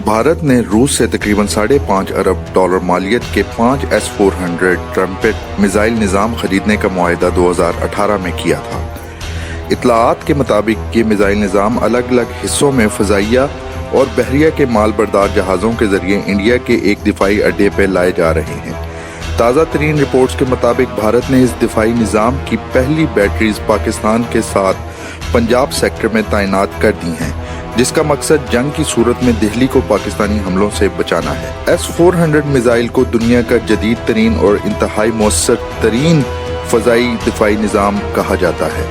भारत ने रूस से तकरीबन $5.5 अरब मालियत के 5 S-400 ट्रम्पेट मिसाइल निज़ाम खरीदने का मुआहदा 2018 में किया था। इत्तलाआत के मुताबिक ये मिसाइल निज़ाम अलग अलग हिस्सों में फ़ज़ाइया और बहरिया के माल बरदार जहाज़ों के जरिए इंडिया के एक दिफाई अड्डे पर लाए जा रहे हैं। ताज़ा तरीन रिपोर्ट्स के मुताबिक भारत ने इस दिफाई निज़ाम की पहली बैटरीज पाकिस्तान के साथ पंजाब सेक्टर में तैनात कर दी हैं, जिसका मकसद जंग की सूरत में दिल्ली को पाकिस्तानी हमलों से बचाना है। S-400 मिसाइल को दुनिया का जदीद तरीन और इंतहाई मौसर तरीन फ़ज़ाई दिफाई निज़ाम कहा जाता है।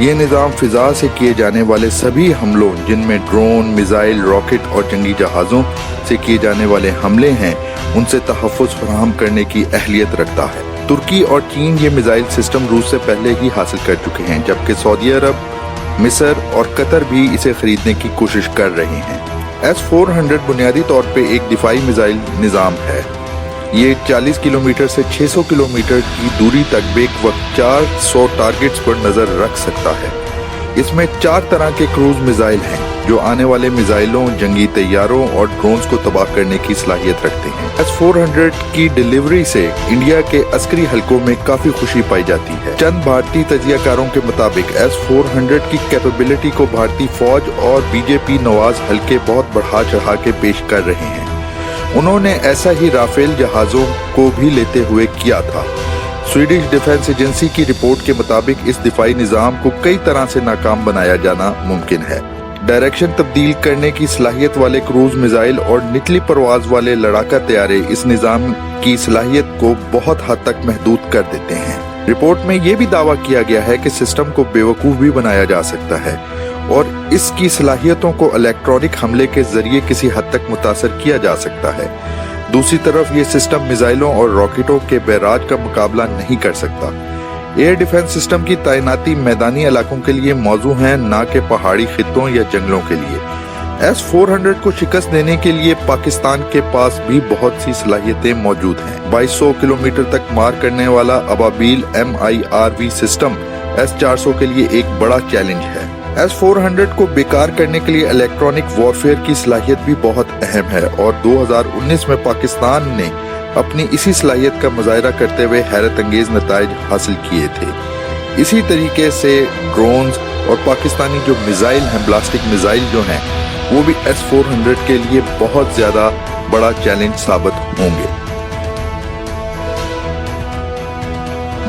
ये निज़ाम फ़िज़ा से किए जाने वाले सभी हमलों, जिनमें ड्रोन, मिसाइल, रॉकेट और जंगी जहाज़ों से किए जाने वाले हमले हैं, उनसे तहफ़्फ़ुज़ फराहम करने की अहलियत रखता है। तुर्की और चीन ये मिसाइल सिस्टम रूस से पहले ही हासिल कर चुके हैं, जबकि सऊदी अरब, मिस्र और कतर भी इसे खरीदने की कोशिश कर रहे हैं। S-400 बुनियादी तौर पे एक दिफाई मिसाइल निज़ाम है। ये 40 किलोमीटर से 600 किलोमीटर की दूरी तक बेक वक्त 400 टारगेट्स पर नजर रख सकता है। इसमें 4 तरह के क्रूज मिसाइल हैं, जो आने वाले मिसाइलों, जंगी तैयारों और ड्रोन्स को तबाह करने की सलाहियत रखते हैं। S-400 की डिलीवरी से इंडिया के अस्करी हलकों में काफी खुशी पाई जाती है। चंद भारतीय तजियाकारों के मुताबिक S-400 की कैपेबिलिटी को भारतीय फौज और बीजेपी नवाज हलके बहुत बढ़ा चढ़ा के पेश कर रहे हैं। उन्होंने ऐसा ही राफेल जहाजों को भी लेते हुए किया था। स्वीडिश डिफेंस एजेंसी की रिपोर्ट के मुताबिक इस दिफाई निज़ाम को कई तरह से नाकाम बनाया जाना मुमकिन है। डायरेक्शन तब्दील करने की सलाहियत वाले क्रूज मिसाइल और निचली परवाज वाले लड़ाका तैयारे इस निज़ाम की सलाहियत को बहुत हद तक महदूद कर देते हैं। रिपोर्ट में यह भी दावा किया गया है कि सिस्टम को बेवकूफ़ भी बनाया जा सकता है और इसकी सलाहियतों को इलेक्ट्रॉनिक हमले के जरिए किसी हद तक मुतासर किया जा सकता है। दूसरी तरफ ये सिस्टम मिसाइलों और रॉकेटों के बैराज का मुकाबला नहीं कर सकता। एयर डिफेंस सिस्टम की तैनाती मैदानी इलाकों के लिए मौजू है, न कि पहाड़ी खित्तों या जंगलों के लिए। S-400 को शिकस्त देने के लिए पाकिस्तान के पास भी बहुत सी सलाहियतें मौजूद हैं। 2200 किलोमीटर तक मार करने वाला अबाबील MIRV सिस्टम S-400 के लिए एक बड़ा चैलेंज है। S-400 को बेकार करने के लिए इलेक्ट्रॉनिक वॉरफेयर की सलाहियत भी बहुत अहम है और 2019 में पाकिस्तान ने अपनी इसी सलाहियत का मुजाहिरा करते हुए हैरत अंगेज नताइज हासिल किए थे। इसी तरीके से ड्रोन्स और पाकिस्तानी जो मिसाइल हैं, ब्लास्टिक मिसाइल जो हैं, वो भी S-400 के लिए बहुत ज्यादा बड़ा चैलेंज साबित होंगे।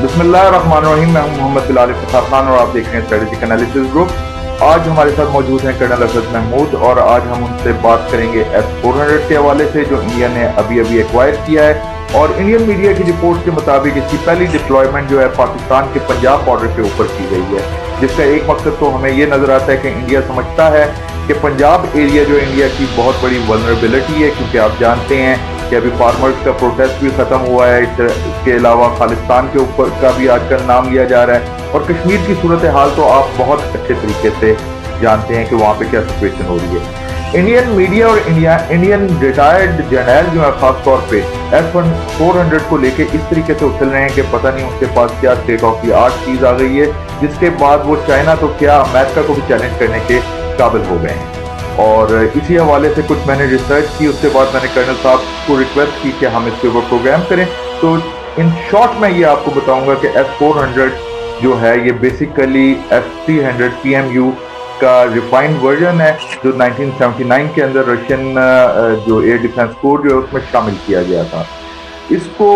बिस्मिल्लाहिर्रहमानिर्रहीम। मैं हूं मोहम्मद बिलाल इफ्तिखार खान और आप देख रहे हैं स्ट्रेटेजिक एनालिसिस ग्रुप। आज हमारे साथ मौजूद हैं कर्नल असद महमूद और आज हम उनसे बात करेंगे S-400 के हवाले से, जो इंडिया ने अभी एक्वायर किया है। और इंडियन मीडिया की रिपोर्ट के मुताबिक इसकी पहली डिप्लॉयमेंट जो है पाकिस्तान के पंजाब बॉर्डर के ऊपर की गई है, जिसका एक मकसद तो हमें ये नजर आता है कि इंडिया समझता है कि पंजाब एरिया जो इंडिया की बहुत बड़ी वल्नरेबिलिटी है, क्योंकि आप जानते हैं कि अभी फार्मर्स का प्रोटेस्ट भी खत्म हुआ है। इसके अलावा खालिस्तान के ऊपर का भी आजकल नाम लिया जा रहा है और कश्मीर की सूरत हाल तो आप बहुत अच्छे तरीके से जानते हैं कि वहाँ पे क्या सिचुएशन हो रही है। इंडियन मीडिया और इंडियन रिटायर्ड जर्नल जो है खासतौर पे S-400 को लेके इस तरीके से उछल रहे हैं कि पता नहीं उनके पास क्या स्टेट ऑफ द आर्ट चीज आ गई है, जिसके बाद वो चाइना तो क्या अमेरिका को भी चैलेंज करने के काबिल हो गए हैं। और इसी हवाले से कुछ मैंने रिसर्च की, उसके बाद मैंने कर्नल साहब को रिक्वेस्ट की कि हम इसके ऊपर प्रोग्राम करें। तो इन शॉर्ट मैं ये आपको बताऊंगा कि S-400 जो है ये बेसिकली S-300 PMU का रिफाइंड वर्जन है, जो 1979 के अंदर रशियन जो एयर डिफेंस कोड जो है उसमें शामिल किया गया था। इसको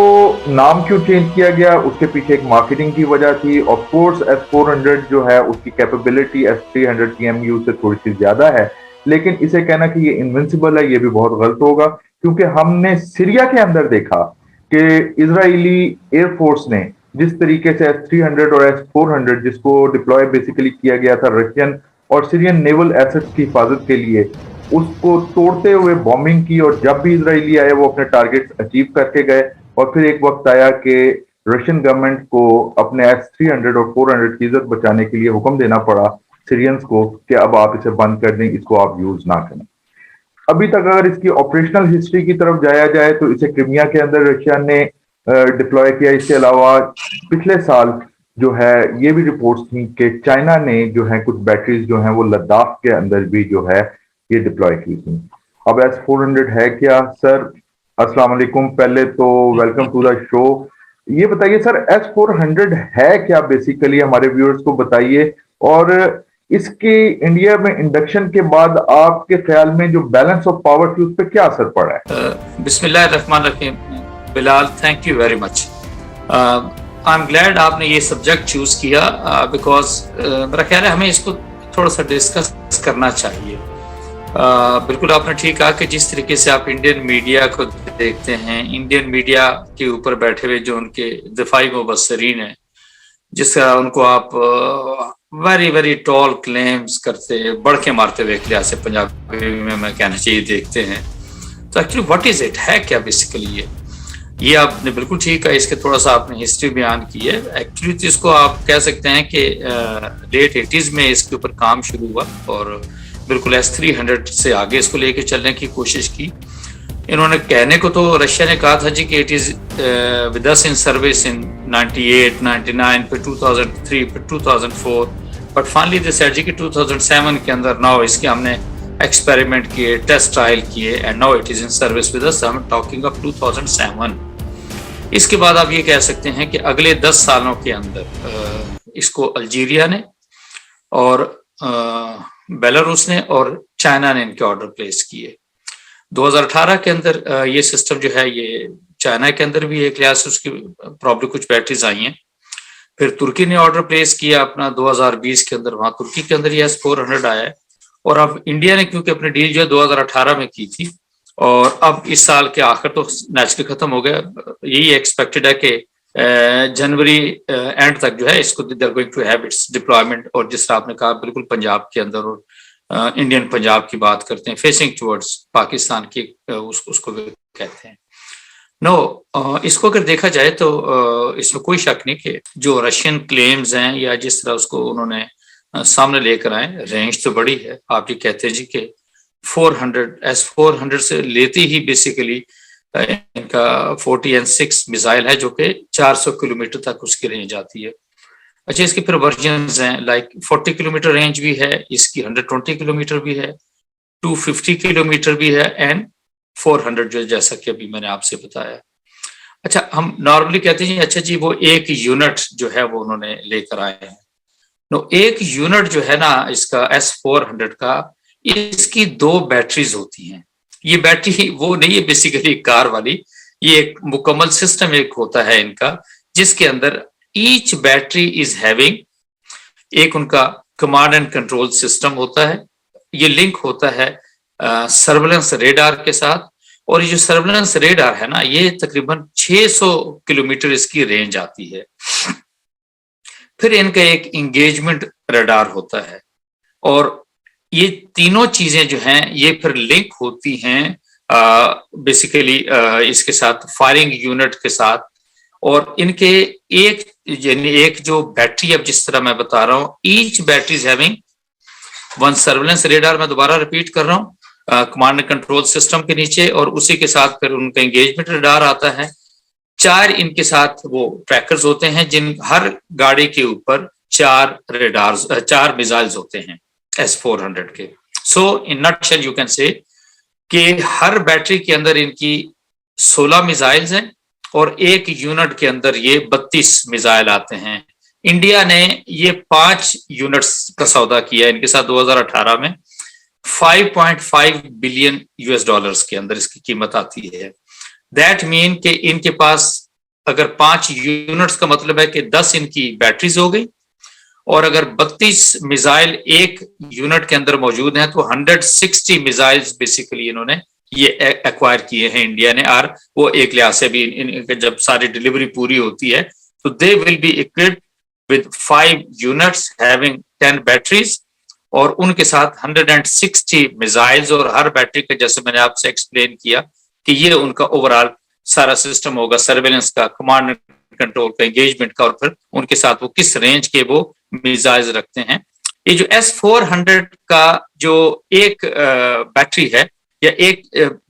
नाम क्यों चेंज किया गया, उसके पीछे एक मार्केटिंग की वजह थी। ऑफ कोर्स S-400 जो है उसकी कैपेबिलिटी S-300 PMU से थोड़ी सी ज्यादा है, लेकिन इसे कहना कि ये इनविंसिबल है ये भी बहुत गलत होगा, क्योंकि हमने सीरिया के अंदर देखा कि इजरायली एयरफोर्स ने जिस तरीके से S-300 और S-400 जिसको डिप्लॉय बेसिकली किया गया था रशियन और सीरियन नेवल एसेट्स की हिफाजत के लिए, उसको तोड़ते हुए बॉम्बिंग की। और जब भी इजरायली आए वो अपने टारगेट्स अचीव करके गए। और फिर एक वक्त आया कि रशियन गवर्नमेंट को अपने S-300 और 400 की इज्जत बचाने के लिए हुक्म देना पड़ा सीरियंस को कि अब आप इसे बंद कर दें, इसको आप यूज ना करें। अभी तक अगर इसकी ऑपरेशनल हिस्ट्री की तरफ जाया जाए तो इसे क्रिमिया के अंदर रशिया ने डिप्लॉय किया। इसके अलावा पिछले साल जो है ये भी रिपोर्ट्स थी कि चाइना ने जो है कुछ बैटरीज जो हैं वो लद्दाख के अंदर भी जो है ये डिप्लॉय की थी। अब S-400 है क्या सर? अस्सलाम वालेकुम, पहले तो वेलकम टू द शो। ये बताइए सर, S-400 है क्या बेसिकली, हमारे व्यूअर्स को बताइए। और इसके इंडिया में इंडक्शन के बाद आपके ख्याल में जो बैलेंस ऑफ पावर थी उस पर क्या असर पड़ा है? बिस्मिल्लाहिर्रहमानिर्रहीम। Bilal, thank you very much. I am glad आपने ये सब्जेक्ट चूज किया, बिकॉज मेरा ख्याल है हमें इसको थोड़ा सा डिस्कस करना चाहिए। बिल्कुल आपने ठीक कहा कि जिस तरीके से आप इंडियन मीडिया को देखते हैं, इंडियन मीडिया के ऊपर बैठे हुए जो उनके दिफाई मुबस्सरीन हैं, जिसका उनको आप वेरी वेरी टॉल क्लेम्स करते, बढ़ के मारते हुए एक लिहाज से पंजाबी में मैं कहना चाहिए देखते हैं। तो एक्चुअली व्हाट इज इट, है क्या बेसिकली ये आपने बिल्कुल ठीक है। इसके थोड़ा सा आपने हिस्ट्री बयान की है। एक्चुअली तो इसको आप कह सकते हैं कि लेट 80s में इसके ऊपर काम शुरू हुआ और बिल्कुल S-300 से आगे इसको लेके चलने की कोशिश की। इन्होंने कहने को तो रशिया ने कहा था जी कि it is with us in service in 98, 99, फिर 2003, फिर 2004, बट फाइनली दे सेड जी कि 2007 के अंदर नाउ इसके हमने एक्सपेरिमेंट किए, टेस्ट ट्रायल किए, and now it is in service with us. I am talking of 2007। इसके बाद आप ये कह सकते हैं कि अगले 10 सालों के अंदर इसको अल्जीरिया ने और बेलारूस ने और चाइना ने इनके ऑर्डर प्लेस किए। 2018 के अंदर ये सिस्टम जो है ये चाइना के अंदर भी एक लिहाज से उसकी प्रॉब्लम कुछ बैटरीज आई हैं। फिर तुर्की ने ऑर्डर प्लेस किया अपना 2020 के अंदर, वहां तुर्की के अंदर ये S-400 आया है। और अब इंडिया ने क्योंकि अपनी डील जो है 2018 में की थी और अब इस साल के आखिर तो नेचुरली खत्म हो गया, यही एक्सपेक्टेड है कि जनवरी एंड तक जो है इसको they are going to have its deployment. और जिस तरह आपने कहा बिल्कुल पंजाब के अंदर, और इंडियन पंजाब की बात करते हैं, फेसिंग टुवर्ड्स पाकिस्तान की उसको कहते हैं। इसको अगर देखा जाए तो इसमें कोई शक नहीं कि जो रशियन क्लेम्स हैं या जिस तरह उसको उन्होंने सामने लेकर आए, रेंज तो बड़ी है। आप ये कहते हैं जी कि 400 S-400 से लेते ही बेसिकली इनका 40N6 मिसाइल है जो कि 400 किलोमीटर तक उसकी रेंज आती है। अच्छा, इसके फिर वर्जन्स हैं, लाइक 40 किलोमीटर रेंज भी है इसकी, 120 किलोमीटर भी है, 250 किलोमीटर भी है, एंड 400 जो जैसा कि अभी मैंने आपसे बताया। अच्छा, हम नॉर्मली कहते हैं अच्छा जी वो एक यूनिट जो है वो उन्होंने लेकर आए हैं। एक यूनिट जो है ना इसका S-400 का, इसकी 2 बैटरीज होती हैं। ये बैटरी वो नहीं है बेसिकली कार वाली, ये एक मुकम्मल सिस्टम एक होता है इनका, जिसके अंदर ईच बैटरी इज हैविंग एक उनका कमांड एंड कंट्रोल सिस्टम होता है। ये लिंक होता है सर्वेलेंस रेडार के साथ, और ये जो सर्वेलेंस रेडार है ना ये तकरीबन 600 किलोमीटर इसकी रेंज आती है। फिर इनका एक इंगेजमेंट रडार होता है, और ये तीनों चीजें जो हैं ये फिर लिंक होती हैं बेसिकली इसके साथ, फायरिंग यूनिट के साथ। और इनके एक यानी एक जो बैटरी, अब जिस तरह मैं बता रहा हूँ, each battery is having 1 surveillance radar, मैं दोबारा रिपीट कर रहा हूँ, कमांड एंड कंट्रोल सिस्टम के नीचे, और उसी के साथ फिर उनका एंगेजमेंट रडार आता है। 4 इनके साथ वो ट्रैकर्स होते हैं, जिन हर गाड़ी के ऊपर 4 मिसाइल्स होते हैं S-400 के। So in nutshell you can say कि हर बैटरी के अंदर इनकी 16 मिसाइल्स हैं, और एक यूनिट के अंदर ये 32 मिसाइल आते हैं। इंडिया ने ये 5 यूनिट्स का सौदा किया इनके साथ 2018 में। 5.5 बिलियन US$ के अंदर इसकी कीमत आती है। दैट मीन कि इनके पास अगर 5 यूनिट्स का मतलब है कि 10 इनकी बैटरीज हो गई, और अगर 32 मिसाइल एक यूनिट के अंदर मौजूद हैं तो 160 मिसाइल्स बेसिकली इन्होंने ये एक्वायर किए हैं इंडिया ने। और वो एक लिहाज से भी जब सारी डिलीवरी पूरी होती है तो they will be equipped with 5 units having 10 batteries, और उनके साथ 160 मिसाइल्स, और हर बैटरी का जैसे मैंने आपसे एक्सप्लेन किया कि ये उनका ओवरऑल सारा सिस्टम होगा, सर्वेलेंस का, कमांड कंट्रोल का, एंगेजमेंट का, और फिर उनके साथ वो किस रेंज के वो मिसाइल्स रखते हैं। ये जो S-400 का जो एक बैटरी है, या एक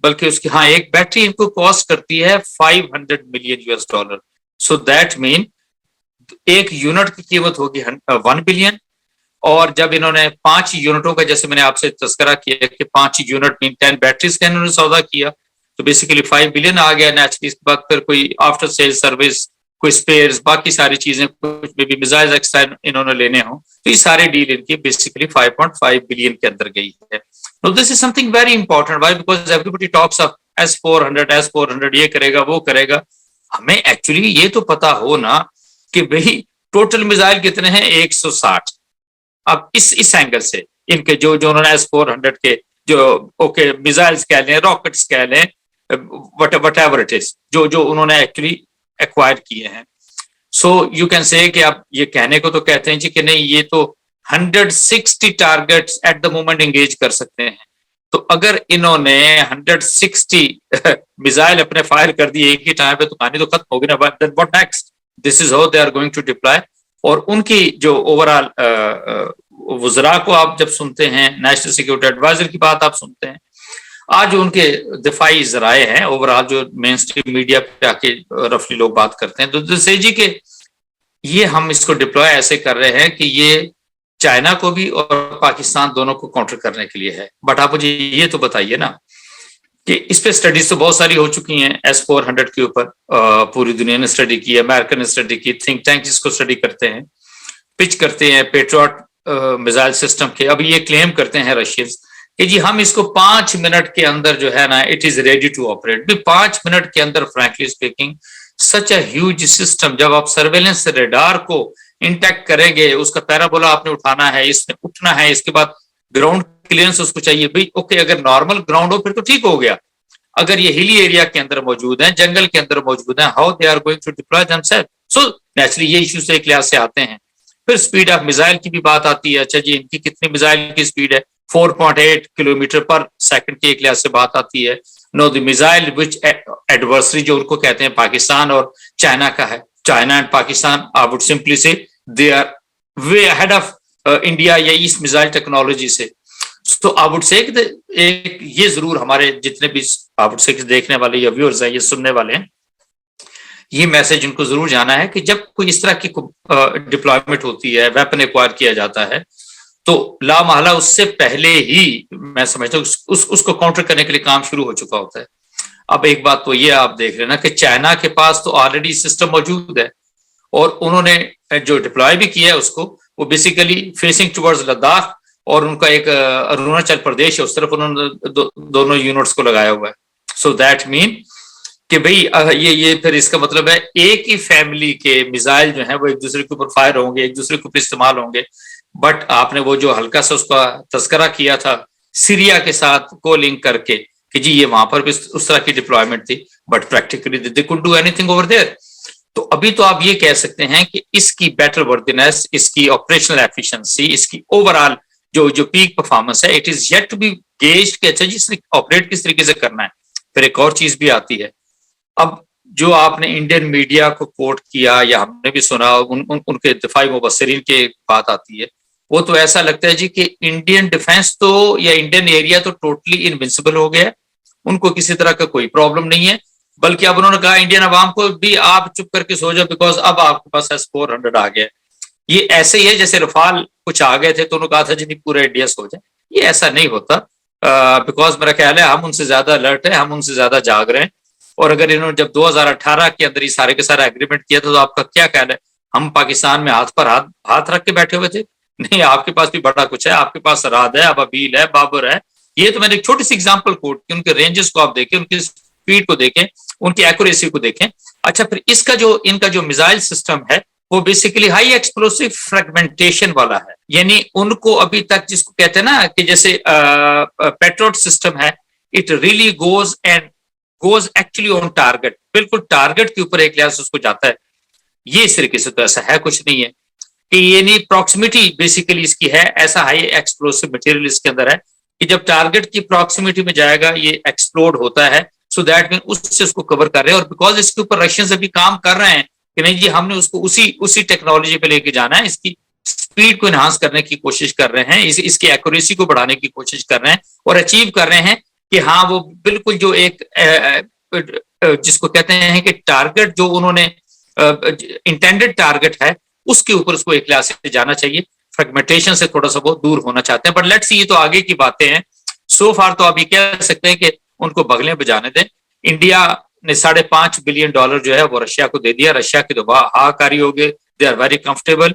बल्कि उसकी एक बैटरी इनको कॉस्ट करती है 500 million US$। So that mean एक यूनिट की कीमत होगी 1 बिलियन, और जब इन्होंने 5 यूनिटों का, जैसे मैंने आपसे तस्करा किया कि 5 यूनिट मीन 10 बैटरीज का इन्होंने सौदा किया, तो बेसिकली 5 बिलियन आ गया नेचुरली। इसके बाद फिर कोई आफ्टर सेल सर्विस, कोई स्पेयर्स, बाकी सारी चीजें, कुछ भी मिसाइल एक्स्ट्रा इन्होंने लेने हो, तो ये सारे डील इनकी बेसिकली 5.5 बिलियन के अंदर गई है। तो this is something very important, why? Because everybody talks of S-400 ये करेगा वो करेगा। हमें एक्चुअली ये तो पता हो ना कि भाई टोटल मिसाइल कितने हैं, 160। अब इस एंगल से इनके जो जो उन्होंने S-400 के जो ओके मिसाइल्स कह लें, रॉकेट्स कह लें, वट एवर इट इज, जो जो उन्होंने एक्चुअली एक्वायर किए हैं। सो यू कैन से कि आप ये कहने को तो कहते हैं जी कि नहीं, ये तो 160 targets at the moment engage कर सकते हैं। तो अगर इन्होंने 160 मिसाइल अपने फायर कर दिए एक ही टाइम पे, तो कहानी तो खत्म होगी ना। What next? This is how they are going to deploy. और उनकी जो ओवरऑल वज़रा को आप जब सुनते हैं, नेशनल सिक्योरिटी एडवाइजर की बात आप सुनते हैं, आज जो उनके दिफाई जराए हैं, ओवरऑल जो मेन स्ट्रीम मीडिया पे आके रफली लोग बात करते हैं, तो से जी के ये हम इसको डिप्लॉय ऐसे कर रहे हैं कि ये चाइना को भी और पाकिस्तान दोनों को काउंटर करने के लिए है। बट आप मुझे ये तो बताइए ना कि इस पे स्टडीज तो बहुत सारी हो चुकी हैं S-400 के ऊपर, पूरी दुनिया ने स्टडी की है, अमेरिकन ने स्टडी की, थिंक टैंक इसको स्टडी करते हैं, पिच करते हैं पेट्रियट मिसाइल सिस्टम के। अभी ये क्लेम करते हैं रशियंस कि जी हम इसको 5 मिनट के अंदर जो है ना, it is ready to operate. 5 minute के अंदर frankly speaking such a huge system, जब आप सर्वेलेंस रेडार को इंटैक्ट करेंगे, उसका पैराबोला आपने उठाना है, इसमें उठना है, इसके बाद ग्राउंड क्लियरेंस उसको चाहिए भाई। ओके, अगर नॉर्मल ग्राउंड हो फिर तो ठीक हो गया। अगर ये हिली एरिया के अंदर मौजूद है, जंगल के अंदर मौजूद है, how they are going to deploy themselves? So naturally ये इश्यूज एक लिहाज से आते हैं। फिर स्पीड ऑफ मिसाइल की भी बात आती है। अच्छा जी, इनकी कितनी मिसाइल की स्पीड है? 4.8 किलोमीटर पर सेकंड की एक लिहाज से बात आती है। Know the missile which adversary जो उनको कहते हैं पाकिस्तान और चाइना का है, China and Pakistan, I would simply say they are way ahead of India या इस मिसाइल टेक्नोलॉजी से। तो आई वुड से एक ये जरूर हमारे जितने भी आई वुड से देखने वाले या व्यूअर्स हैं, ये सुनने वाले हैं, ये मैसेज उनको जरूर जाना है कि जब कोई इस तरह की डिप्लॉयमेंट होती है, वेपन एक्वायर किया जाता है, तो लामहला उससे पहले ही मैं समझता हूँ उसको काउंटर करने के लिए काम शुरू हो चुका होता है। अब एक बात तो ये आप देख रहे ना कि चाइना के पास तो ऑलरेडी सिस्टम मौजूद है, और उन्होंने जो डिप्लॉय भी किया है उसको, वो बेसिकली फेसिंग टुवर्ड्स लद्दाख, और उनका एक अरुणाचल प्रदेश है, उस तरफ उन्होंने दोनों यूनिट्स को लगाया हुआ है। सो दैट मीन कि भाई ये फिर इसका मतलब है एक ही फैमिली के मिसाइल जो है वो एक दूसरे के ऊपर फायर होंगे, एक दूसरे के ऊपर इस्तेमाल होंगे। बट आपने वो जो हल्का सा उसका तस्करा किया था सीरिया के साथ को लिंक करके कि जी ये वहां पर भी उस तरह की डिप्लॉयमेंट थी, but practically they couldn't do anything over there. तो अभी तो आप ये कह सकते हैं कि इसकी बेटर वर्दीनेस, इसकी ऑपरेशनल एफिशिएंसी, इसकी ओवरऑल जो पीक परफॉर्मेंस है, it is yet to be gauged कि अच्छा जी इसने ऑपरेट किस तरीके से करना है। फिर एक और चीज भी आती है, अब जो आपने इंडियन मीडिया को कोट किया या हमने भी सुना, उनके दिफाई मुबस्सिरीन की बात आती है, वो तो ऐसा लगता है जी कि इंडियन डिफेंस तो या इंडियन एरिया तो टोटली इनविंसिबल हो गया है, उनको किसी तरह का कोई प्रॉब्लम नहीं है। बल्कि अब उन्होंने कहा इंडियन अवाम को भी आप चुप करके सो जाओ, बिकॉज अब आपके पास S-400 आ गया। ये ऐसे ही है जैसे रफाल कुछ आ गए थे तो उन्होंने कहा था जी नहीं पूरा इंडिया सो जाए। ये ऐसा नहीं होता, बिकॉज मेरा ख्याल है हम उनसे ज्यादा अलर्ट है, हम उनसे ज्यादा जाग रहे हैं। और अगर इन्होंने जब 2018 के अंदर ये सारे के सारे एग्रीमेंट किया था, तो आपका क्या ख्याल है हम पाकिस्तान में हाथ पर हाथ रख के बैठे हुए थे? नहीं, आपके पास भी बड़ा कुछ है, आपके पास राद है, अबाबील है, बाबर है। ये तो मैंने एक छोटी सी एग्जांपल कोट की, उनके रेंजेस को आप देखें, उनकी स्पीड को देखें, उनकी एक्यूरेसी को देखें। अच्छा, फिर इसका जो इनका जो मिसाइल सिस्टम है वो बेसिकली हाई एक्सप्लोसिव फ्रेगमेंटेशन वाला है, यानी उनको अभी तक जिसको कहते हैं ना कि जैसे पेट्रोट सिस्टम है, it really goes actually on target, बिल्कुल टारगेट के ऊपर एक लिहाज से उसको जाता है। ये इस तरीके से तो ऐसा है कुछ नहीं है कि ये नहीं, प्रॉक्सिमिटी बेसिकली इसकी है, ऐसा हाई एक्सप्लोसिव मटेरियल इसके अंदर है कि जब टारगेट की प्रॉक्सिमिटी में जाएगा ये एक्सप्लोड होता है। सो दैट मीन उससे उसको कवर कर रहे हैं, और बिकॉज इसके ऊपर रशियंस अभी काम कर रहे हैं कि नहीं जी हमने उसको उसी टेक्नोलॉजी पे लेके जाना है, इसकी स्पीड को इनहांस करने की कोशिश कर रहे हैं, इसकी एक्यूरेसी को बढ़ाने की कोशिश कर रहे हैं, और अचीव कर रहे हैं कि हाँ वो बिल्कुल जो एक जिसको कहते हैं कि टारगेट जो उन्होंने इंटेंडेड टारगेट है उसके ऊपर उसको एक लिहाज से जाना चाहिए। फ्रेगमेंटेशन से थोड़ा सा वो दूर होना चाहते हैं, बट लेट्स सी, ये तो आगे की बातें हैं। सो फार तो आप ये कह सकते हैं कि उनको बगलें बजाने दें। इंडिया ने $5.5 बिलियन जो है वो रशिया को दे दिया। रशिया के तो हाहाकारी हो गए, दे आर वेरी कंफर्टेबल।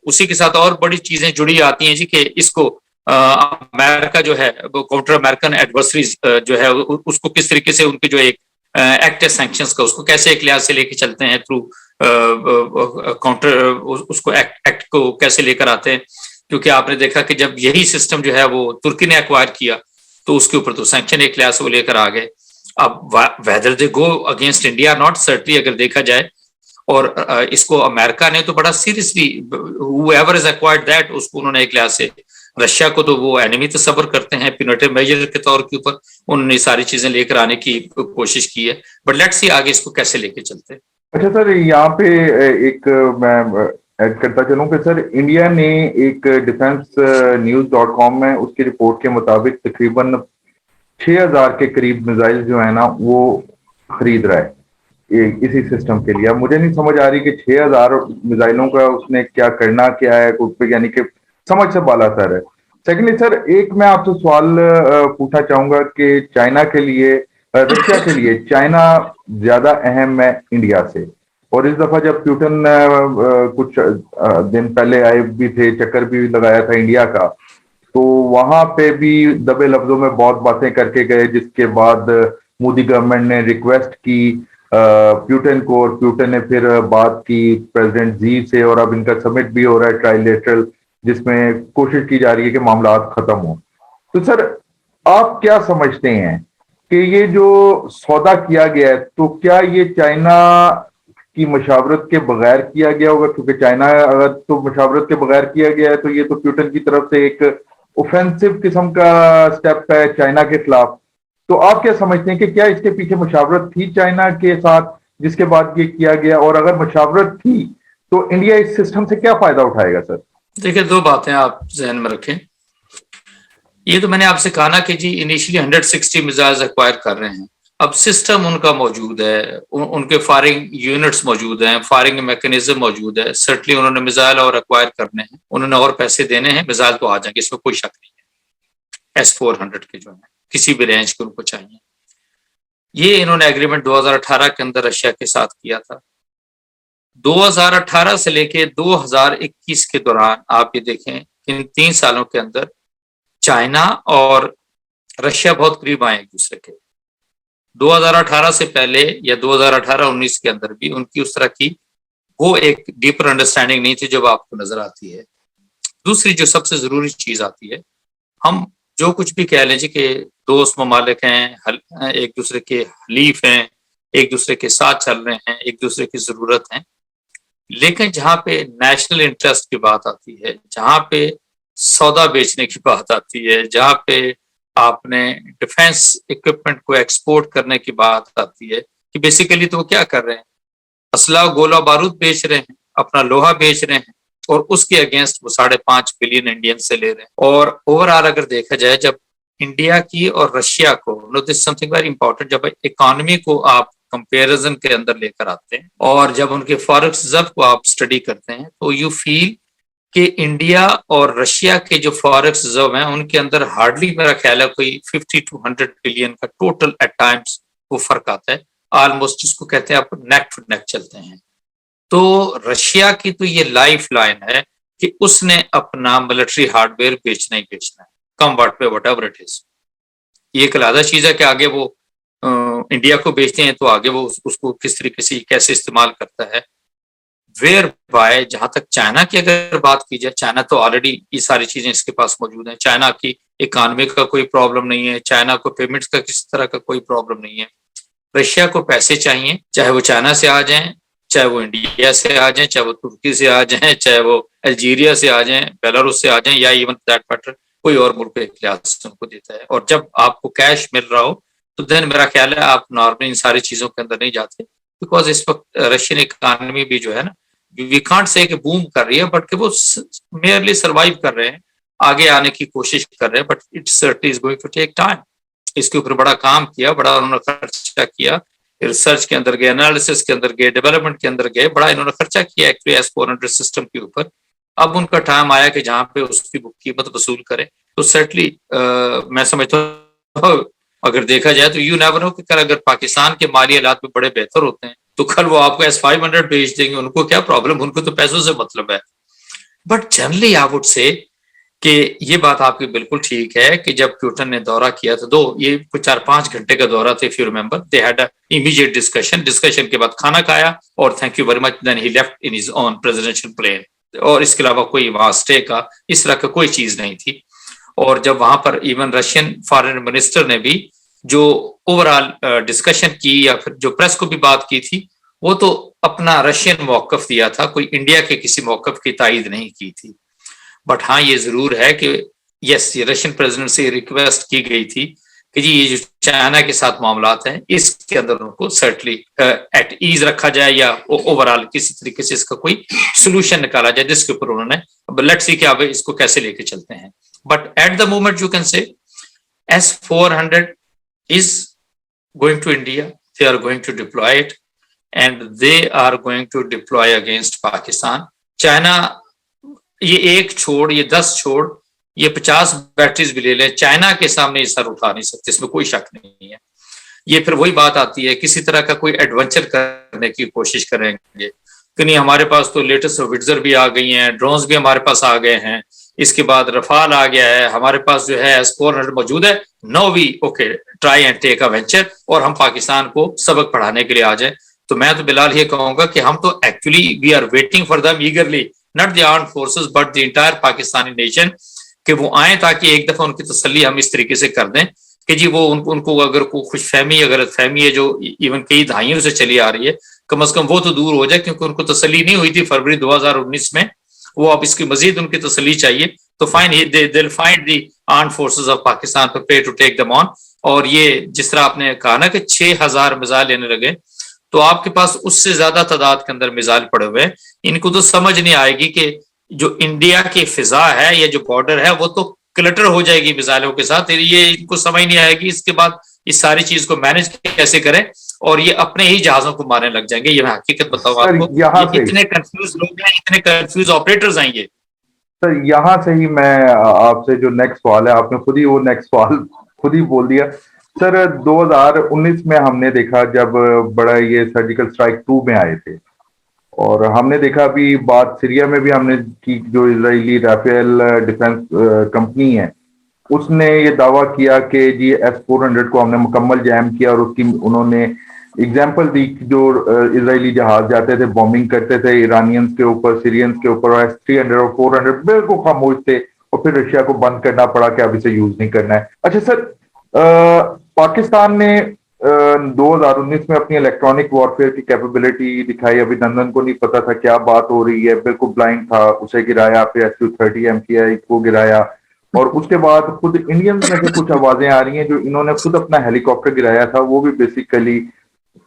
उसी के साथ और बड़ी चीजें जुड़ी आती हैं जी कि इसको अमेरिका जो है वो काउंटर अमेरिकन एडवर्सरीज जो है उसको किस तरीके से उनके जो एक एक्ट है सैंक्शंस का, उसको कैसे एक लिहाज से लेके चलते हैं थ्रू काउंटर, उसको एक्ट को कैसे लेकर आते हैं। क्योंकि आपने देखा कि जब यही सिस्टम जो है वो तुर्की ने एक्वायर किया तो उसके ऊपर तो सैंक्शन एक लिहाज से वो लेकर आ गए। अब whether they go against India not certainly, अगर देखा जाए, और इसको अमेरिका ने तो बड़ा seriously, whoever has acquired that, उसको उन्होंने एक लिहाज से, रशिया को तो वो एनिमी तस्वर करते हैं प्यूनिटिव मेजर के तौर के ऊपर, उन्होंने सारी चीजें लेकर आने की कोशिश की है। बट लेट्स सी आगे इसको कैसे लेके चलते हैं। अच्छा सर, यहाँ पे एक मैं ऐड करता चलूं कि सर इंडिया ने एक defensenews.com में उसकी रिपोर्ट के मुताबिक तकरीबन 6000 के करीब मिसाइल जो है ना वो खरीद रहा है इसी सिस्टम के लिए। अब मुझे नहीं समझ आ रही कि 6000 मिसाइलों का उसने क्या करना क्या है, यानी कि समझ से बाला सर है। सेकेंडली सर, एक मैं आपसे सवाल पूछना चाहूंगा कि चाइना के लिए, रशिया के लिए चाइना ज्यादा अहम है इंडिया से, और इस दफा जब प्यूटन कुछ दिन पहले आए भी थे, चक्कर भी लगाया था इंडिया का, तो वहां पे भी दबे लफ्जों में बहुत बातें करके गए, जिसके बाद मोदी गवर्नमेंट ने रिक्वेस्ट की प्यूटन को, और प्यूटन ने फिर बात की प्रेसिडेंट जी से, और अब इनका समिट भी हो रहा है ट्राइलेटरल, जिसमें कोशिश की जा रही है कि मामला खत्म हो। तो सर आप क्या समझते हैं कि ये जो सौदा किया गया है, तो क्या ये चाइना की मशावरत के बगैर किया गया होगा? क्योंकि चाइना अगर तो मशावरत के बगैर किया गया है तो ये तो प्यूटन की तरफ से एक ऑफेंसिव किस्म का स्टेप है चाइना के खिलाफ। तो आप क्या समझते हैं कि क्या इसके पीछे मशावरत थी चाइना के साथ जिसके बाद ये किया गया, और अगर मशावरत थी तो इंडिया इस सिस्टम से क्या फायदा उठाएगा सर? देखिए, दो बातें आप जहन में रखें। ये तो मैंने आपसे कहा ना कि जी इनिशियली 160 मिसाइल्स एक्वायर कर रहे हैं। अब सिस्टम उनका मौजूद है, उनके फायरिंग यूनिट्स मौजूद हैं, फायरिंग मैकेनिज्म मौजूद है। सर्टली उन्होंने मिसाइल और एक्वायर करने हैं, उन्होंने और पैसे देने हैं, मिसाइल तो आ जाएंगे, इसमें कोई शक नहीं है। S-400 के जो है किसी भी रेंज के उनको चाहिए। ये इन्होंने एग्रीमेंट 2018 के अंदर रशिया के साथ किया था। 2018 से लेके 2021 के दौरान आप ये देखें, इन 3 सालों के अंदर चाइना और रशिया बहुत करीब आए एक दूसरे के। 2018 से पहले या 2018-19 के अंदर भी उनकी उस तरह की वो एक डीपर अंडरस्टैंडिंग नहीं थी जो आपको नजर आती है। दूसरी जो सबसे जरूरी चीज आती है, हम जो कुछ भी कह लीजिए कि दोस्त ममालिक हैं, एक दूसरे के हलीफ हैं, एक दूसरे के साथ चल रहे हैं, एक दूसरे की जरूरत है, लेकिन जहां पे नेशनल इंटरेस्ट की बात आती है, जहां पे सौदा बेचने की बात आती है, जहां पे आपने डिफेंस इक्विपमेंट को एक्सपोर्ट करने की बात आती है, कि बेसिकली तो वो क्या कर रहे हैं, असला गोला बारूद बेच रहे हैं, अपना लोहा बेच रहे हैं, और उसके अगेंस्ट वो 5.5 बिलियन इंडियन से ले रहे हैं। और ओवरऑल अगर देखा जाए, जब इंडिया की और रशिया को, know this something very important, जब इकोनॉमी को आप कंपैरिजन के अंदर लेकर आते हैं और जब उनके फॉरेक्स रिजर्व को आप स्टडी करते हैं, तो यू फील कि इंडिया और रशिया के जो फॉरेक्स रिजर्व हैं उनके अंदर हार्डली, मेरा ख्याल है, कोई 50 to 100 बिलियन का टोटल एट टाइम्स वो फर्क आता है, ऑलमोस्ट जिसको कहते हैं आप नेक टू नेक चलते हैं। तो रशिया की तो ये लाइफ लाइन है कि उसने अपना मिलिट्री हार्डवेयर बेचना ही बेचना है, कम वाट पे वट एवर इट इज। ये एक अलग चीज है कि आगे वो इंडिया को बेचते हैं तो आगे वो उसको किस तरीके से कैसे इस्तेमाल करता है। वेयर बाय, जहां तक चाइना की अगर बात की जाए, चाइना तो ऑलरेडी ये सारी चीजें इसके पास मौजूद हैं। चाइना की इकोनॉमी का कोई प्रॉब्लम नहीं है, चाइना को पेमेंट्स का किसी तरह का कोई प्रॉब्लम नहीं है। रशिया को पैसे चाहिए, चाहे वो चाइना से आ जाएं, चाहे वो इंडिया से आ जाएं, चाहे वो तुर्की से आ जाएं, चाहे वो अल्जीरिया से आ जाएं, बेलारूस से आ जाएं, या इवन दैट मैटर कोई और मुल्क के लिहाज से उनको देता है। और जब आपको कैश मिल रहा हो तो देन मेरा ख्याल है आप नॉर्मली इन सारी चीजों के अंदर नहीं जाते, बिकॉज इस वक्त रशियन इकोनॉमी भी जो है ना, वी कांट से कि बूम कर रही है, बट कि वो मेयरली सर्वाइव कर रहे हैं, आगे आने की कोशिश कर रहे हैं, but it certainly is going to take time. इसके ऊपर बड़ा काम किया, बड़ा उन्होंने खर्चा किया, रिसर्च के अंदर गए, एनालिसिस के अंदर गए, डेवलपमेंट के अंदर गए, बड़ा इन्होंने खर्चा किया एक्चुअली S-400 सिस्टम के ऊपर। अब उनका टाइम आया कि जहां पे उसकी कीमत वसूल करे, तो सर्टली मैं समझता हूँ अगर देखा जाए तो यू नेवर नो कि कल अगर पाकिस्तान के माली हालात में बड़े बेहतर होते हैं तो कल वो आपको S-500 भेज देंगे, उनको क्या प्रॉब्लम, उनको तो पैसों से मतलब है। But generally I would say कि ये बात आपकी बिल्कुल ठीक है कि जब प्यूटन ने दौरा किया था, दो ये कुछ 4-5 घंटे का दौरा था, if you remember, they had immediate discussion के बाद खाना खाया और thank you very much, then he left in his own presidential plane, और इसके अलावा कोई वहां स्टे का इस तरह का कोई चीज नहीं थी। और जब वहां पर इवन रशियन फॉरेन मिनिस्टर ने भी जो ओवरऑल डिस्कशन की या फिर जो प्रेस को भी बात की थी, वो तो अपना रशियन मौकफ दिया था, कोई इंडिया के किसी मौकफ की तायद नहीं की थी। बट हाँ ये जरूर है कि यस, ये रशियन प्रेसिडेंट से रिक्वेस्ट की गई थी कि जी ये जो चाइना के साथ मामलात हैं इसके अंदर उनको सर्टली एट ईज रखा जाए या ओवरऑल किसी तरीके से इसका कोई सोल्यूशन निकाला जाए, जिसके ऊपर उन्होंने लेट्स सी कि अब इसको कैसे लेके चलते हैं। But at the moment you can से S-400 is going to India, they are going to deploy it and they are going to deploy against Pakistan. China ये एक छोड़, ये 10 छोड़, ये 50 बैटरीज भी ले ले, चाइना के सामने ये सर उठा नहीं सकते, इसमें कोई शक नहीं है। ये फिर वही बात आती है, किसी तरह का कोई एडवेंचर करने की कोशिश करेंगे कि नहीं हमारे पास तो लेटेस्ट विट्जर भी आ गई हैं, ड्रोन्स भी हमारे पास आ गए हैं, इसके बाद रफाल आ गया है, हमारे पास जो है S-400 मौजूद है, no we okay try and take a venture, और हम पाकिस्तान को सबक पढ़ाने के लिए आ जाए। तो मैं तो बिलाल ये कहूंगा कि हम तो actually we are waiting for them eagerly, not the armed forces but the entire Pakistani nation, कि वो आए ताकि एक दफा उनकी तसल्ली हम इस तरीके से कर दें कि जी वो उनको अगर कोई खुशफहमी या गलतफहमी है जो इवन कई दहाइयों से चली आ रही है, कम से कम वो तो दूर हो जाए, क्योंकि उनको तसल्ली नहीं हुई थी फरवरी 2019 में, वो अब इसकी मजीद उनकी तसल्ली चाहिए। तो fine they find the armed forces of Pakistan prepared to take them on. और ये जिस तरह आपने कहा ना कि 6000 मिसाइल लेने लगे, तो आपके पास उससे ज्यादा तादाद के अंदर मिसाइल पड़े हुए हैं। इनको तो समझ नहीं आएगी कि जो इंडिया की फिजा है या जो बॉर्डर है वो तो क्लटर हो जाएगी मिसाइलों के साथ, ये इनको समझ नहीं आएगी इसके बाद इस सारी चीज को मैनेज कैसे करें, और ये अपने ही जहाजों को मारने लग जाएंगे। ये मैं हकीकत बताऊं आपको, ये इतने कंफ्यूज लोग हैं, इतने कंफ्यूज ऑपरेटर्स हैं ये। सर यहाँ से ही मैं आपसे जो नेक्स्ट सवाल है, आपने खुद ही वो नेक्स्ट सवाल खुद ही बोल दिया। सर 2019 में हमने देखा जब बड़ा ये सर्जिकल स्ट्राइक 2 में आए थे, और हमने देखा अभी बात सीरिया में भी हमने की, जो इजरायली राफेल डिफेंस कंपनी है उसने ये दावा किया कि जी S-400 को हमने मुकम्मल जैम किया, और उसकी उन्होंने एग्जाम्पल दी जो इजरायली जहाज जाते थे बॉम्बिंग करते थे ईरानियंस के ऊपर, सीरियंस के ऊपर, S-300 और 400 बिल्कुल खामोश थे, और फिर रशिया को बंद करना पड़ा कि अब इसे यूज नहीं करना है। अच्छा सर, पाकिस्तान ने 2019 में अपनी इलेक्ट्रॉनिक वॉरफेयर की कैपेबिलिटी दिखाई। अभिनंदन को नहीं पता था क्या बात हो रही है, बिल्कुल ब्लाइंड था, उसे गिराया, फिर Su-30 MKI को गिराया, और उसके बाद खुद इंडियंस में से कुछ आवाजें आ रही हैं जो इन्होंने खुद अपना हेलीकॉप्टर गिराया था, वो भी बेसिकली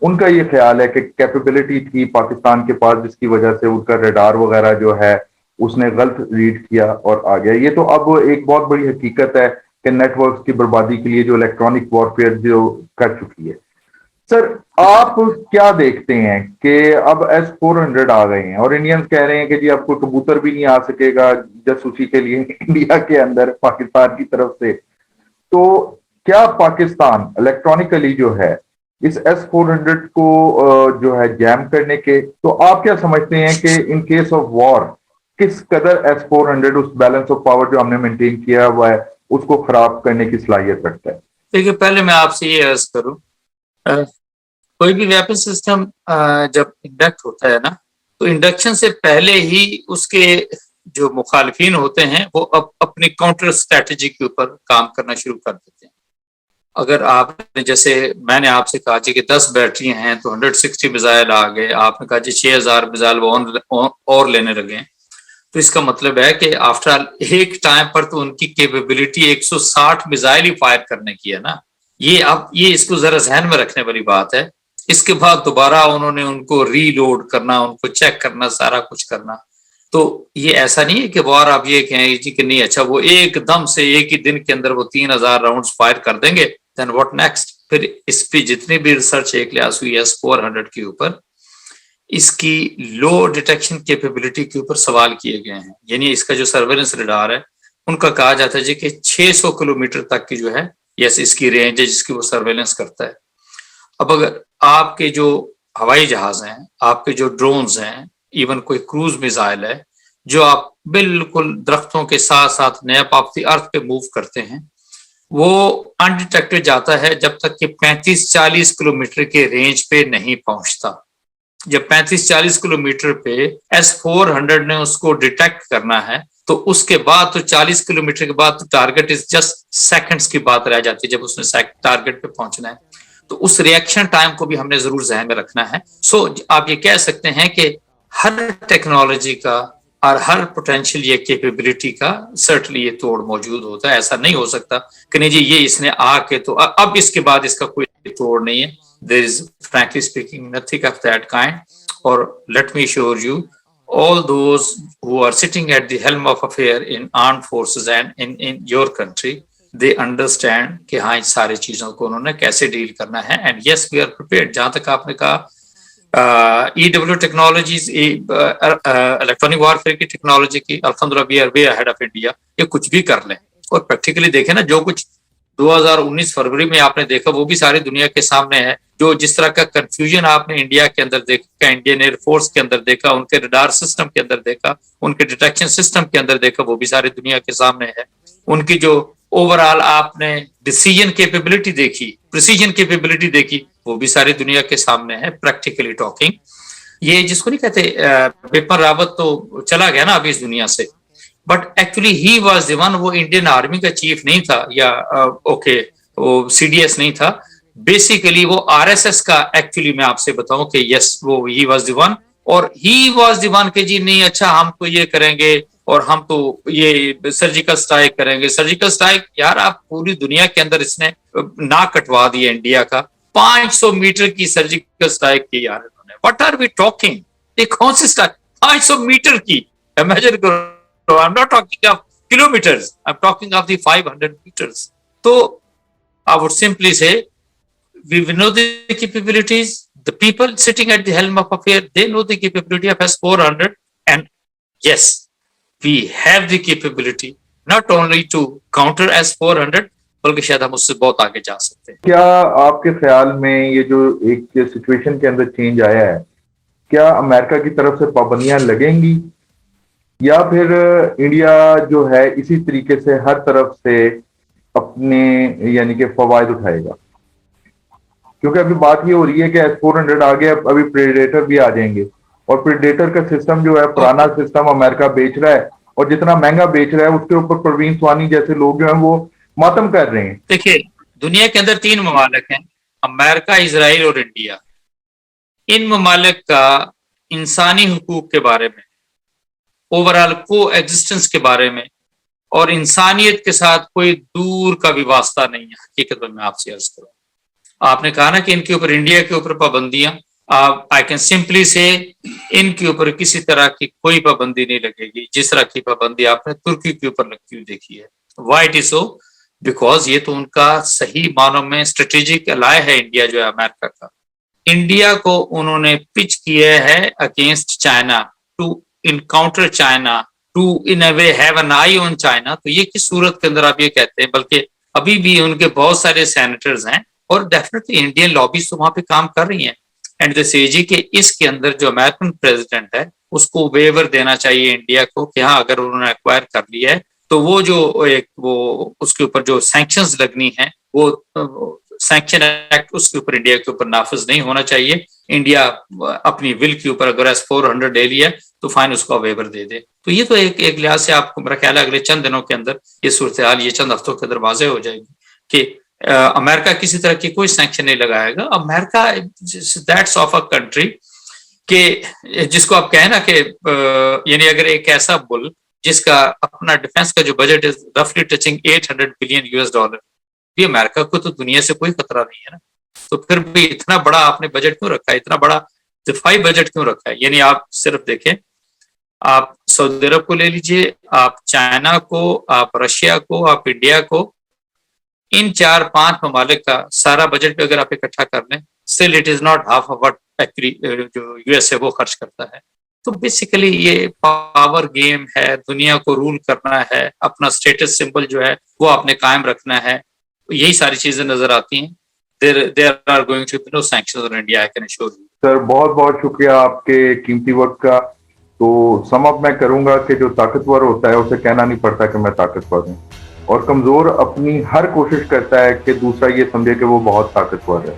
उनका ये ख्याल है कि कैपेबिलिटी थी पाकिस्तान के पास जिसकी वजह से उनका रडार वगैरह जो है उसने गलत रीड किया और आ गया। ये तो अब एक बहुत बड़ी हकीकत है कि नेटवर्क की बर्बादी के लिए जो इलेक्ट्रॉनिक वॉरफेयर जो कर चुकी है। सर आप क्या देखते हैं कि अब S-400 आ गए हैं और इंडियंस कह रहे हैं कि जी अब कोई कबूतर भी नहीं आ सकेगा जासूसी के लिए इंडिया के अंदर पाकिस्तान की तरफ से, तो क्या पाकिस्तान इलेक्ट्रॉनिकली जो है इस S-400 को जो है जैम करने के, तो आप क्या समझते हैं कि इन केस ऑफ वॉर किस कदर S-400 उस बैलेंस ऑफ पावर जो हमने मेंटेन किया हुआ है उसको खराब करने की सलाहियत रखता है? देखिए, पहले मैं आपसे ये अर्ज करूं, कोई भी वेपन सिस्टम जब इंडक्ट होता है ना, तो इंडक्शन से पहले ही उसके जो मुखालिफिन होते हैं वो अपनी काउंटर स्ट्रेटेजी के ऊपर काम करना शुरू कर देते हैं। अगर आपने, जैसे मैंने आपसे कहा कि 10 बैटरियां हैं तो 160 मिसाइल आ गए, आपने कहा जी 6000 मिसाइल और लेने लगे, तो इसका मतलब है कि आफ्टर ऑल एक टाइम पर तो उनकी कैपेबिलिटी 160 मिसाइल ही फायर करने की है ना। ये इसको जरा जहन में रखने वाली बात है। इसके बाद दोबारा उन्होंने उनको रीलोड करना, उनको चेक करना, सारा कुछ करना। तो ये ऐसा नहीं है कि वॉर आप ये कहें जी कि नहीं अच्छा वो एकदम से एक ही दिन के अंदर वो 3000 राउंड्स फायर कर देंगे, देन व्हाट नेक्स्ट। फिर इस पे जितनी भी रिसर्च एक लिहाज हुई S-400 के ऊपर, इसकी लो डिटेक्शन कैपेबिलिटी के ऊपर सवाल किए गए हैं। यानी इसका जो सर्वेलेंस रडार है उनका कहा जाता है जी कि 600 किलोमीटर तक की जो है यस इसकी रेंज है जिसकी वो सर्वेलेंस करता है। अब अगर आपके जो हवाई जहाज हैं, आपके जो ड्रोन्स हैं, इवन कोई क्रूज मिसाइल है जो आप बिल्कुल दरख्तों के साथ साथ नैप ऑफ द अर्थ पे मूव करते हैं, वो अनडिटेक्टेड जाता है जब तक कि 35-40 किलोमीटर के रेंज पे नहीं पहुंचता। जब 35-40 किलोमीटर पे S-400 ने उसको डिटेक्ट करना है तो उसके बाद तो 40 किलोमीटर के बाद तो टारगेट इज जस्ट सेकंड्स की बात रह जाती है जब उसने टारगेट पे पहुंचना है। तो उस रिएक्शन टाइम को भी हमने जरूर ज़हन में रखना है। सो आप ये कह सकते हैं कि हर टेक्नोलॉजी का और हर पोटेंशियल ये कैपेबिलिटी का सर्टनली ये तोड़ मौजूद होता है। ऐसा नहीं हो सकता कि नहीं जी ये इसने आके तो अब इसके बाद इसका कोई तोड़ नहीं है। There is frankly speaking nothing of that kind. Or let me assure you, all those who are sitting at the helm of affair in armed forces and in your country, they understand कि हाँ इन सारी चीजों को उन्होंने कैसे deal करना है। And yes, we are prepared. जहां तक आपने कहा EW टेक्नोलॉजीज इलेक्ट्रॉनिक वॉरफेयर की टेक्नोलॉजी की अल्हम्दुलिल्लाह we are way ahead of India. ये कुछ भी कर लें और प्रैक्टिकली देखें ना, जो कुछ 2019 फरवरी में आपने देखा वो भी सारी दुनिया के सामने है। जो जिस तरह का कंफ्यूजन आपने इंडिया के अंदर देखा, इंडियन एयरफोर्स के अंदर देखा, उनके रडार सिस्टम के अंदर देखा, उनके डिटेक्शन सिस्टम के अंदर देखा, वो भी सारी दुनिया के सामने है। उनकी जो ओवरऑल आपने डिसीजन कैपेबिलिटी देखी, प्रिसीजन कैपेबिलिटी देखी, वो भी सारी दुनिया के सामने है। प्रैक्टिकली टॉकिंग, ये जिसको नहीं कहते बिपिन रावत तो चला गया ना अभी इस दुनिया से, but actually he was the one, वो इंडियन आर्मी का चीफ नहीं था या वो सीडीएस नहीं था, बेसिकली वो आरएसएस का। एक्चुअली मैं आपसे बताऊं कि यस वो ही वाज द वन, और ही वाज द वन के जी नहीं अच्छा हम तो ये करेंगे और हम तो ये सर्जिकल स्ट्राइक करेंगे। सर्जिकल स्ट्राइक यार आप पूरी दुनिया के अंदर इसने ना कटवा दिया इंडिया का। 500 मीटर की सर्जिकल स्ट्राइक की यार इन्होंने। व्हाट आर वी टॉकिंग, ये कौन सी स्ट्राइक 500 मीटर की, इमेजिन करो। I'm not talking of kilometers, I'm talking of the 500 meters. So I would simply say we know the capabilities, the people sitting at the helm of affair, they know the capability of S-400, and yes, we have the capability not only to counter S-400 बल्कि शायद हम उससे बहुत आगे जा सकते हैं। क्या आपके ख्याल में ये जो एक सिचुएशन के अंदर चेंज आया है, क्या अमेरिका की तरफ से पाबंदियां लगेंगी या फिर इंडिया जो है इसी तरीके से हर तरफ से अपने यानी कि फवायद उठाएगा? क्योंकि अभी बात ये हो रही है कि S-400 आ गया, अभी प्रेडेटर भी आ जाएंगे, और प्रेडेटर का सिस्टम जो है पुराना सिस्टम अमेरिका बेच रहा है, और जितना महंगा बेच रहा है उसके ऊपर परवीन स्वानी जैसे लोग जो हैं वो मातम कर रहे हैं। देखिए दुनिया के अंदर 3 ममालिक हैं, अमेरिका, इजराइल और इंडिया। इन ममालिक का इंसानी हुकूक के बारे में, ओवरऑल को एग्जिस्टेंस के बारे में और इंसानियत के साथ कोई दूर का भी वास्ता नहीं है। हकीकत में मैं आपसे अर्ज करूं, आपने कहा ना कि इनके ऊपर, इंडिया के ऊपर पाबंदियां, आई कैन सिंपली से इनके ऊपर किसी तरह की कोई पाबंदी नहीं लगेगी जिस तरह की पाबंदी आपने तुर्की के ऊपर लगती हुई देखी है। Why it is so? Because ये तो उनका सही मानों में स्ट्रेटेजिक अलाय है इंडिया जो है अमेरिका का। इंडिया को उन्होंने पिच किया है against China, to encounter China, to in a way have an eye on China. तो ये किस सूरत के अंदर आप ये कहते हैं? बल्कि अभी भी उनके बहुत सारे सेनेटर्स हैं और डेफिनेटली इंडियन लॉबीज तो वहां पे काम कर रही हैं। एंड द सेजी के इसके अंदर जो अमेरिकन प्रेसिडेंट है उसको वेवर देना चाहिए इंडिया को कि हाँ अगर उन्होंने एक्वायर कर लिया है तो वो जो एक वो उसके ऊपर जो सैंक्शंस लगनी है वो सैंक्शन एक्ट उसके ऊपर इंडिया के ऊपर नाफिज नहीं होना चाहिए। इंडिया अपनी विल के ऊपर अगर S-400 ले लिया तो फाइन उसको वेवर दे दे। तो ये तो एक लिहाज से आपको मेरा ख्याल है अगले चंद दिनों के अंदर ये सूरत हाल, ये चंद हफ्तों के अंदर वाज़ेह हो जाएगी कि अमेरिका किसी तरह की कोई सैंक्शन नहीं लगाएगा। America that's of a country के जिसको आप कहें ना कि यानी अगर एक ऐसा मुल्क जिसका अपना डिफेंस का जो बजट इज रफली टचिंग $800 बिलियन, ये अमेरिका को तो दुनिया से कोई खतरा नहीं है ना। तो फिर भी इतना बड़ा आपने बजट क्यों रखा है, इतना बड़ा दिफाई बजट क्यों रखा है? यानी आप सिर्फ देखें, आप सऊदी अरब को ले लीजिए, आप चाइना को, आप रशिया को, आप इंडिया को, इन 4-5 ममालिक का सारा बजट भी अगर आप इकट्ठा कर लें, still it is not half of what जो यूएस है वो खर्च करता है। तो बेसिकली ये पावर गेम है, दुनिया को रूल करना है, अपना स्टेटस सिंबल जो है वो आपने कायम रखना है, यही सारी चीजें नजर आती हैं। There are going to be no sanctions on India, I can assure you. Sir बहुत बहुत शुक्रिया आपके कीमती वक्त का। तो सम अप मैं करूंगा कि जो ताकतवर होता है उसे कहना नहीं पड़ता कि मैं ताकतवर हूँ, और कमजोर अपनी हर कोशिश करता है कि दूसरा ये समझे कि वो बहुत ताकतवर है।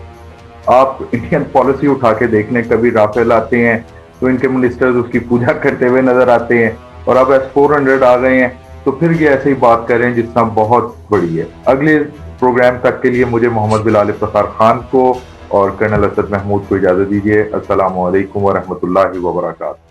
आप इंडियन पॉलिसी उठा के देखने, कभी राफेल आते हैं तो इनके मिनिस्टर्स उसकी पूजा करते हुए नजर आते हैं, और अब S-400 आ गए हैं तो फिर ये ऐसे ही बात कर रहे हैं जितना बहुत बड़ी है। अगले प्रोग्राम तक के लिए मुझे मोहम्मद बिलाल इफ्तिखार खान को और कर्नल असद महमूद को इजाजत दीजिए। अस्सलामु अलैकुम व रहमतुल्लाहि व बरकातहू।